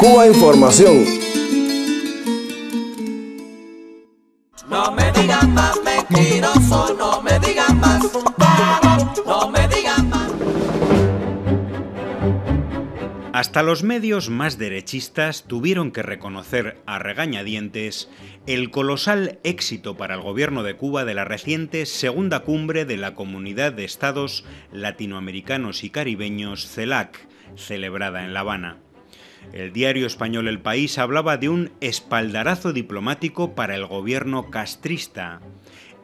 Cuba Información. No me digan más mentiroso, no me digan más, no me digan más. Hasta los medios más derechistas tuvieron que reconocer a regañadientes el colosal éxito para el gobierno de Cuba de la reciente segunda cumbre de la Comunidad de Estados Latinoamericanos y Caribeños, CELAC, celebrada en La Habana. El diario español El País hablaba de un espaldarazo diplomático para el gobierno castrista.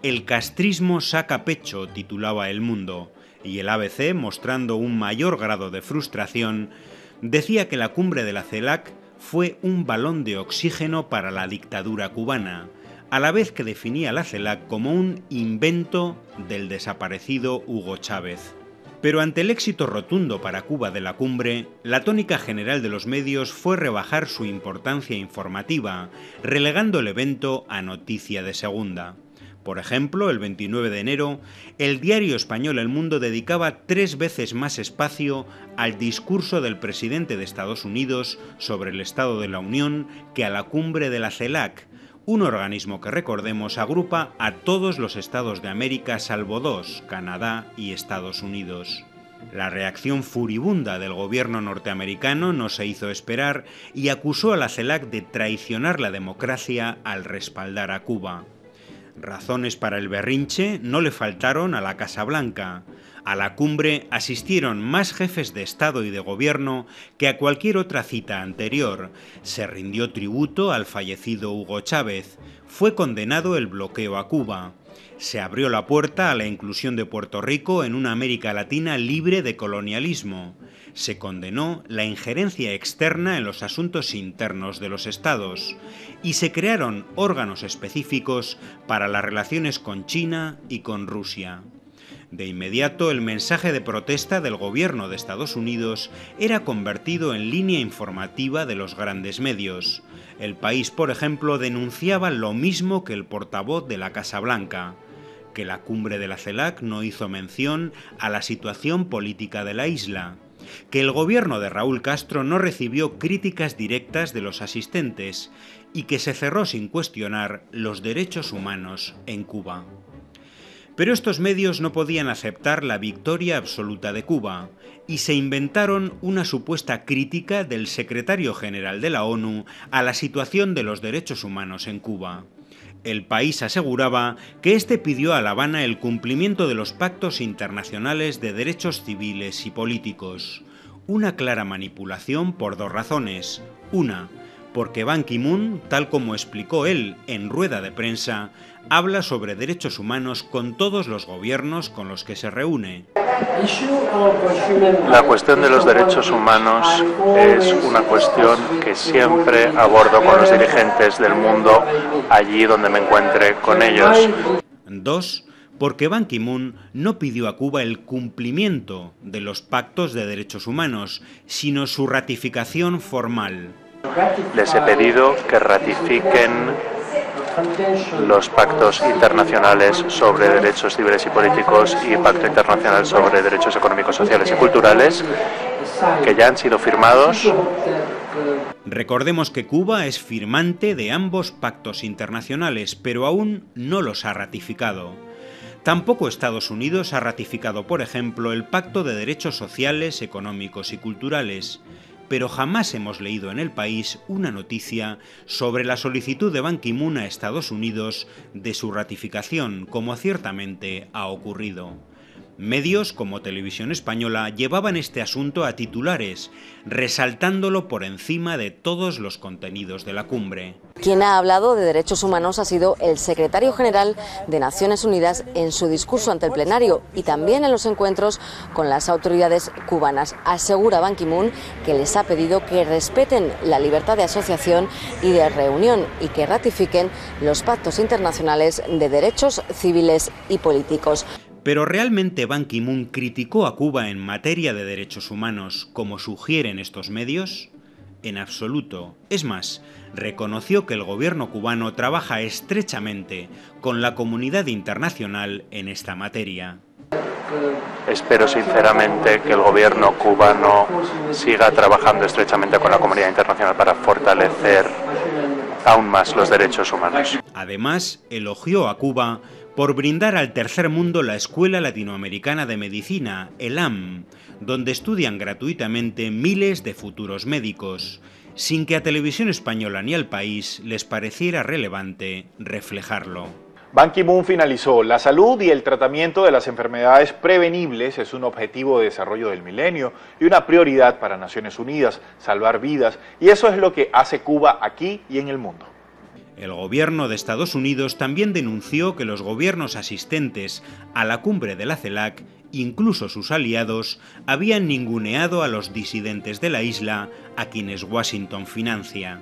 El castrismo saca pecho, titulaba El Mundo, y el ABC, mostrando un mayor grado de frustración, decía que la cumbre de la CELAC fue un balón de oxígeno para la dictadura cubana, a la vez que definía la CELAC como un invento del desaparecido Hugo Chávez. Pero ante el éxito rotundo para Cuba de la cumbre, la tónica general de los medios fue rebajar su importancia informativa, relegando el evento a noticia de segunda. Por ejemplo, el 29 de enero, el diario español El Mundo dedicaba 3 veces más espacio al discurso del presidente de Estados Unidos sobre el Estado de la Unión que a la cumbre de la CELAC, un organismo que, recordemos, agrupa a todos los estados de América salvo 2, Canadá y Estados Unidos. La reacción furibunda del gobierno norteamericano no se hizo esperar y acusó a la CELAC de traicionar la democracia al respaldar a Cuba. Razones para el berrinche no le faltaron a la Casa Blanca. A la cumbre asistieron más jefes de Estado y de Gobierno que a cualquier otra cita anterior. Se rindió tributo al fallecido Hugo Chávez. Fue condenado el bloqueo a Cuba. Se abrió la puerta a la inclusión de Puerto Rico en una América Latina libre de colonialismo. Se condenó la injerencia externa en los asuntos internos de los estados y se crearon órganos específicos para las relaciones con China y con Rusia. De inmediato, el mensaje de protesta del gobierno de Estados Unidos era convertido en línea informativa de los grandes medios. El País, por ejemplo, denunciaba lo mismo que el portavoz de la Casa Blanca, que la cumbre de la CELAC no hizo mención a la situación política de la isla, que el gobierno de Raúl Castro no recibió críticas directas de los asistentes y que se cerró sin cuestionar los derechos humanos en Cuba. Pero estos medios no podían aceptar la victoria absoluta de Cuba y se inventaron una supuesta crítica del secretario general de la ONU a la situación de los derechos humanos en Cuba. El País aseguraba que este pidió a La Habana el cumplimiento de los pactos internacionales de derechos civiles y políticos. Una clara manipulación por 2 razones. Una, porque Ban Ki-moon, tal como explicó él en rueda de prensa, habla sobre derechos humanos con todos los gobiernos con los que se reúne. La cuestión de los derechos humanos es una cuestión que siempre abordo con los dirigentes del mundo allí donde me encuentre con ellos. 2. Porque Ban Ki-moon no pidió a Cuba el cumplimiento de los pactos de derechos humanos, sino su ratificación formal. Les he pedido que ratifiquen los pactos internacionales sobre derechos civiles y políticos y pacto internacional sobre derechos económicos, sociales y culturales, que ya han sido firmados. Recordemos que Cuba es firmante de ambos pactos internacionales, pero aún no los ha ratificado. Tampoco Estados Unidos ha ratificado, por ejemplo, el Pacto de Derechos Sociales, Económicos y Culturales, pero jamás hemos leído en El País una noticia sobre la solicitud de Ban Ki-moon a Estados Unidos de su ratificación, como ciertamente ha ocurrido. Medios como Televisión Española llevaban este asunto a titulares, resaltándolo por encima de todos los contenidos de la cumbre. Quien ha hablado de derechos humanos ha sido el secretario general de Naciones Unidas en su discurso ante el plenario y también en los encuentros con las autoridades cubanas. Asegura Ban Ki-moon que les ha pedido que respeten la libertad de asociación y de reunión y que ratifiquen los pactos internacionales de derechos civiles y políticos. ¿Pero realmente Ban Ki-moon criticó a Cuba en materia de derechos humanos, como sugieren estos medios? En absoluto. Es más, reconoció que el gobierno cubano trabaja estrechamente con la comunidad internacional en esta materia. Espero sinceramente que el gobierno cubano siga trabajando estrechamente con la comunidad internacional para fortalecer aún más los derechos humanos. Además, elogió a Cuba por brindar al tercer mundo la Escuela Latinoamericana de Medicina, ELAM, donde estudian gratuitamente miles de futuros médicos, sin que a Televisión Española ni al país les pareciera relevante reflejarlo. Ban Ki-moon finalizó: la salud y el tratamiento de las enfermedades prevenibles es un objetivo de desarrollo del milenio y una prioridad para Naciones Unidas, salvar vidas, y eso es lo que hace Cuba aquí y en el mundo. El gobierno de Estados Unidos también denunció que los gobiernos asistentes a la cumbre de la CELAC, incluso sus aliados, habían ninguneado a los disidentes de la isla, a quienes Washington financia.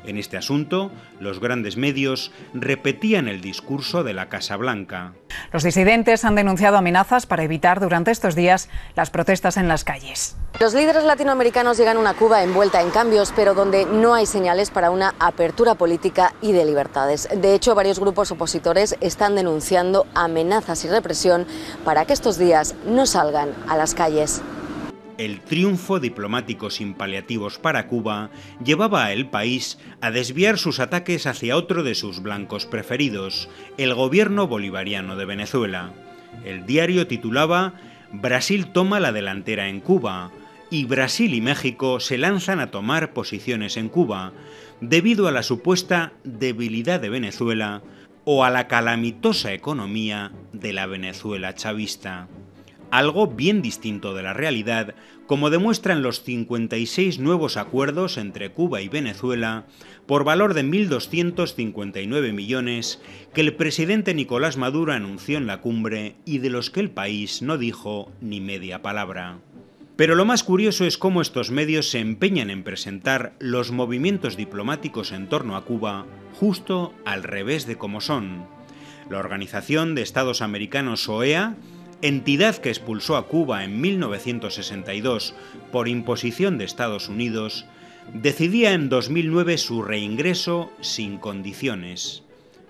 En este asunto, los grandes medios repetían el discurso de la Casa Blanca. Los disidentes han denunciado amenazas para evitar durante estos días las protestas en las calles. Los líderes latinoamericanos llegan a una Cuba envuelta en cambios, pero donde no hay señales para una apertura política y de libertades. De hecho, varios grupos opositores están denunciando amenazas y represión para que estos días no salgan a las calles. El triunfo diplomático sin paliativos para Cuba llevaba a el país a desviar sus ataques hacia otro de sus blancos preferidos, el gobierno bolivariano de Venezuela. El diario titulaba «Brasil toma la delantera en Cuba» y Brasil y México se lanzan a tomar posiciones en Cuba, debido a la supuesta debilidad de Venezuela o a la calamitosa economía de la Venezuela chavista. Algo bien distinto de la realidad, como demuestran los 56 nuevos acuerdos entre Cuba y Venezuela por valor de 1.259 millones que el presidente Nicolás Maduro anunció en la cumbre y de los que el país no dijo ni media palabra. Pero lo más curioso es cómo estos medios se empeñan en presentar los movimientos diplomáticos en torno a Cuba justo al revés de cómo son. La Organización de Estados Americanos, OEA, entidad que expulsó a Cuba en 1962 por imposición de Estados Unidos, decidía en 2009 su reingreso sin condiciones.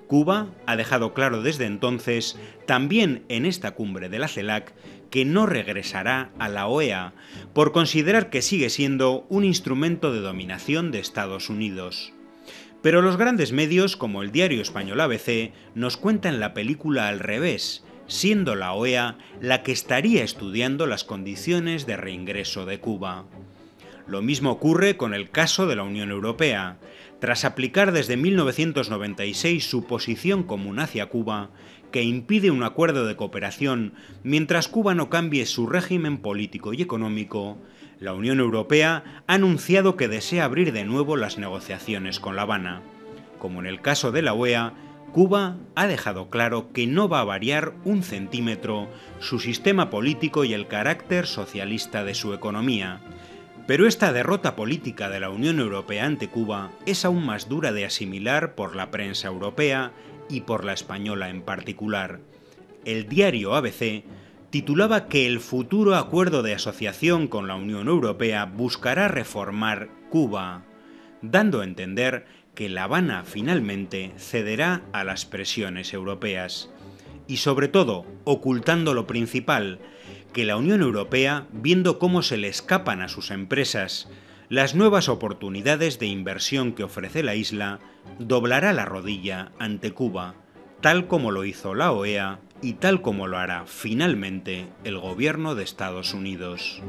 Cuba ha dejado claro desde entonces, también en esta cumbre de la CELAC, que no regresará a la OEA por considerar que sigue siendo un instrumento de dominación de Estados Unidos. Pero los grandes medios, como el diario español ABC, nos cuentan la película al revés, siendo la OEA la que estaría estudiando las condiciones de reingreso de Cuba. Lo mismo ocurre con el caso de la Unión Europea. Tras aplicar desde 1996 su posición común hacia Cuba, que impide un acuerdo de cooperación mientras Cuba no cambie su régimen político y económico, la Unión Europea ha anunciado que desea abrir de nuevo las negociaciones con La Habana. Como en el caso de la OEA, Cuba ha dejado claro que no va a variar un centímetro su sistema político y el carácter socialista de su economía. Pero esta derrota política de la Unión Europea ante Cuba es aún más dura de asimilar por la prensa europea y por la española en particular. El diario ABC titulaba que el futuro acuerdo de asociación con la Unión Europea buscará reformar Cuba, dando a entender que La Habana finalmente cederá a las presiones europeas. Y sobre todo, ocultando lo principal, que la Unión Europea, viendo cómo se le escapan a sus empresas las nuevas oportunidades de inversión que ofrece la isla, doblará la rodilla ante Cuba, tal como lo hizo la OEA y tal como lo hará finalmente el gobierno de Estados Unidos.